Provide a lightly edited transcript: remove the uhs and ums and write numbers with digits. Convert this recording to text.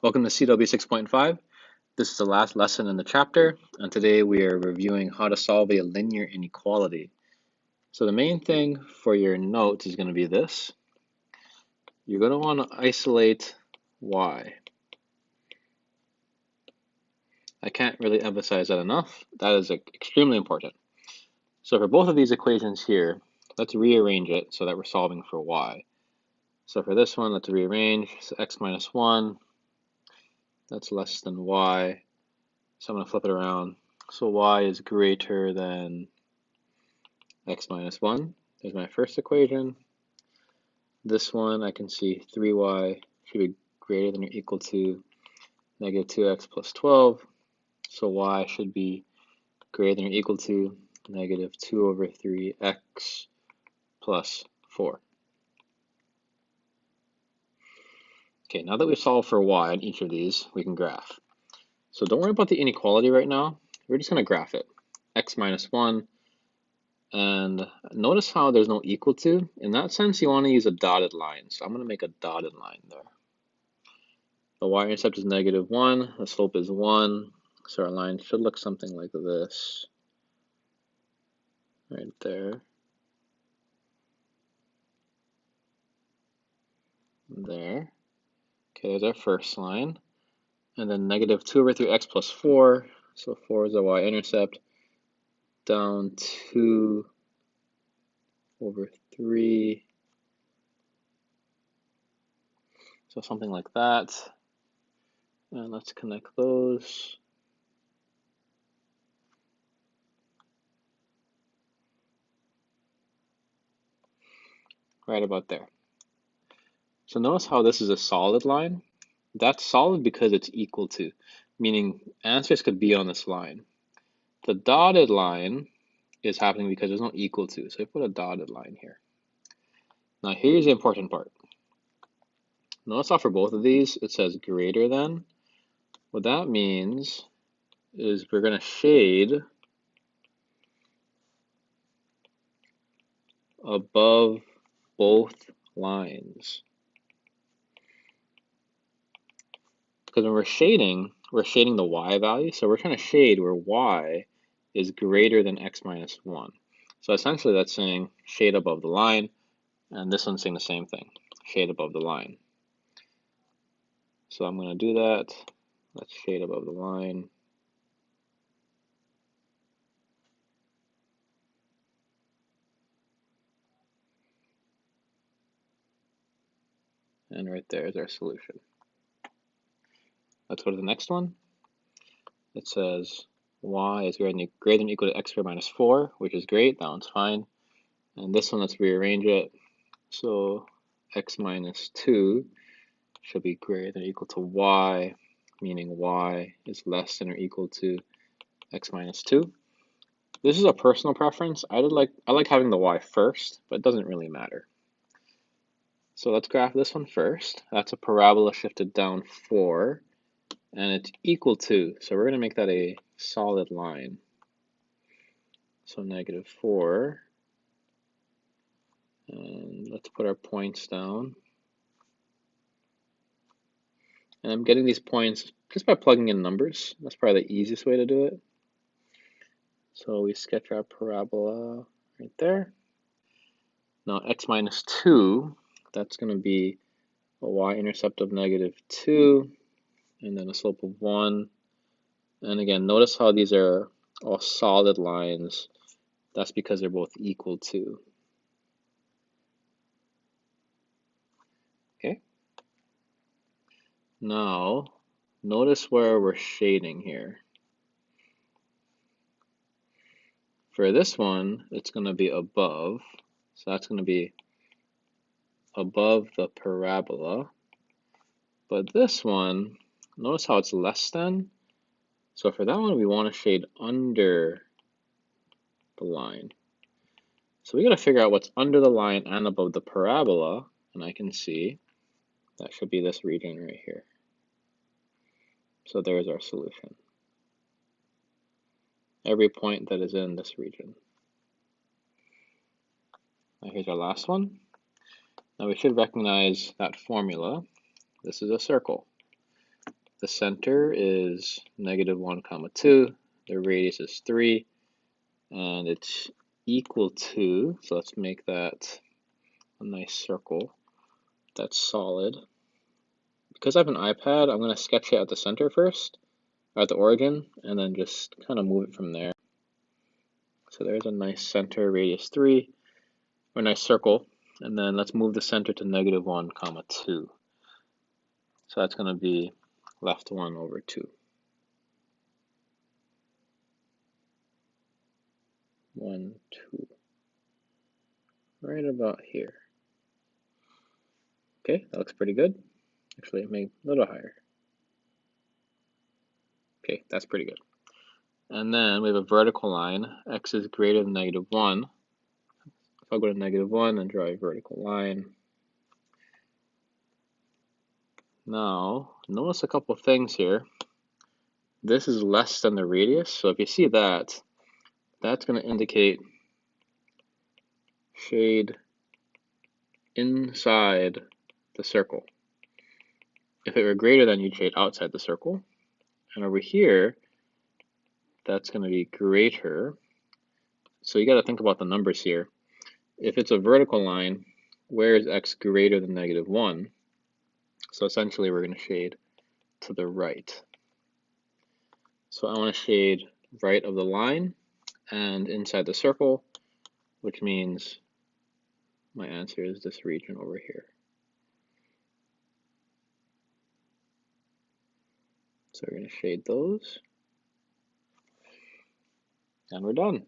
Welcome to CW 6.5. This is the last lesson in the chapter, and today we are reviewing how to solve a linear inequality. So the main thing for your notes is going to be this. You're going to want to isolate y. I can't really emphasize that enough. That is extremely important. So for both of these equations here, let's rearrange it so that we're solving for y. So for this one, let's rearrange. So x minus 1, that's less than y. So I'm going to flip it around. So y is greater than x minus 1. There's my first equation. This one, I can see 3y should be greater than or equal to negative 2x plus 12. So y should be greater than or equal to negative 2 over 3x plus 4. Okay, now that we've solved for y on each of these, we can graph. So don't worry about the inequality right now. We're just going to graph it. X minus 1. And notice how there's no equal to. In that sense, you want to use a dotted line. So I'm going to make a dotted line there. The y-intercept is negative 1. The slope is 1. So our line should look something like this. Right there. There. Okay, there's our first line. And then negative 2 over 3x plus 4. So 4 is the y-intercept. Down 2 over 3. So something like that. And let's connect those. Right about there. So notice how this is a solid line. That's solid because it's equal to, meaning answers could be on this line. The dotted line is happening because there's no equal to, so I put a dotted line here. Now here's the important part. Notice how for both of these it says greater than. What that means is we're going to shade above both lines. Because when we're shading the y value, so we're trying to shade where y is greater than x minus 1. So essentially that's saying shade above the line, and this one's saying the same thing, shade above the line. So I'm going to do that. Let's shade above the line. And right there is our solution. Let's go to the next one. It says y is greater than or equal to x squared minus 4, which is great. That one's fine. And this one, let's rearrange it. So x minus 2 should be greater than or equal to y, meaning y is less than or equal to x minus 2. This is a personal preference. I like having the y first, but it doesn't really matter. So let's graph this one first. That's a parabola shifted down 4, and it's equal to, so we're going to make that a solid line. So negative 4, and let's put our points down. And I'm getting these points just by plugging in numbers. That's probably the easiest way to do it. So we sketch our parabola right there. Now x minus 2, that's going to be a y-intercept of negative 2, and then a slope of 1. And again, notice how these are all solid lines. That's because they're both equal to. Okay. Now, notice where we're shading here. For this one, it's going to be above. So that's going to be above the parabola. But this one, notice how it's less than. So for that one, we want to shade under the line. So we got to figure out what's under the line and above the parabola. And I can see that should be this region right here. So there's our solution. Every point that is in this region. Now here's our last one. Now we should recognize that formula. This is a circle. The center is -1, 2. The radius is 3, and it's equal to, so let's make that a nice circle that's solid. Because I have an iPad, I'm going to sketch it at the center first, or at the origin, and then just kind of move it from there. So there's a nice center, radius 3, or a nice circle, and then let's move the center to -1, 2. So that's going to be left 1 over 2. 1, 2. Right about here. Okay, that looks pretty good. Actually, it made a little higher. Okay, that's pretty good. And then we have a vertical line. X is greater than -1. If I go to -1 and draw a vertical line. Now, notice a couple things here. This is less than the radius, so if you see that, that's going to indicate shade inside the circle. If it were greater than, you'd shade outside the circle. And over here, that's going to be greater. So you got to think about the numbers here. If it's a vertical line, where is x greater than -1? So essentially, we're going to shade to the right. So I want to shade right of the line and inside the circle, which means my answer is this region over here. So we're going to shade those, and we're done.